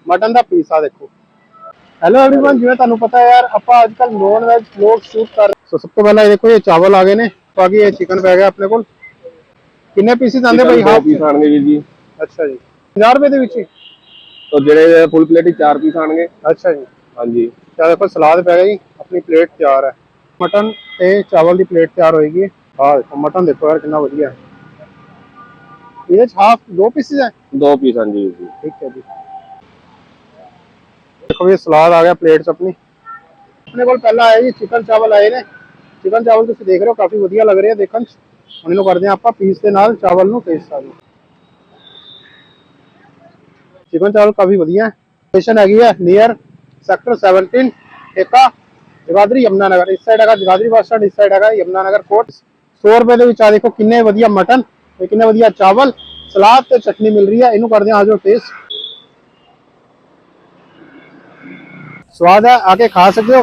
Mutton ਦਾ piece ਆ ਦੇਖੋ। Hello everyone, जिवें तुहानू पता है यार ਆਪਾਂ ਅੱਜ ਕੱਲ नॉन वेज लोग शूट कर रहे। सो सब तो पहला देखो ये चावल आ गए ने, बाकी ये चिकन पै गया अपने को। कितने पीसेस आंदे भाई? Half piece आणगे Veer ji. अच्छा जी, 50 रुपए ਦੇ ਵਿੱਚ ਹੀ। तो ਜਿਹੜੇ फुल प्लेट 4 पीस आणगे। अच्छा जी, हाँ जी। ਤਾਂ ਦੇਖੋ ਸਲਾਦ ਪੈ ਗਿਆ ਜੀ, ਆਪਣੀ ਪਲੇਟ ਤਿਆਰ ਹੈ। ਮਟਨ ਤੇ ਚਾਵਲ ਦੀ ਪਲੇਟ ਤਿਆਰ ਹੋਏਗੀ। ਆਹ ਦੇਖੋ ਮਟਨ ਦੇਖੋ यार ਕਿੰਨਾ ਵਧੀਆ ਹੈ। ਇਹਦੇ ਚ ਹਾਫ 2 ਪੀसेस ਹੈ। 2 पीस हाँ जी। ठीक है जी। देखो ये सलाद आ गया प्लेट च अपनी। अपने को पहला आया जी चिकन चावल आए ने। चिकन चावल तुम देख रहे हो काफी वधिया लग रहे हैं देखने। हम इन्हों करते हैं आप पीस के नाल चावल नू टेस्ट आ जाए। चिकन चावल काफी वधिया है। लोकेशन हैगी है नियर सेक्टर 17 ठेका जगाधरी यमुनानगर। इस साइड है जगाधरी बस स्टैंड, इस साइड है यमुनानगर कोट। 100 रुपए के आ देखो किन्ने वधिया मटन ते किन्ने वधिया चावल, सलाद ते चटनी मिल रही है। इन्हों करते हैं आ जाओ टेस्ट। स्वाद है, आके खा सकते हो।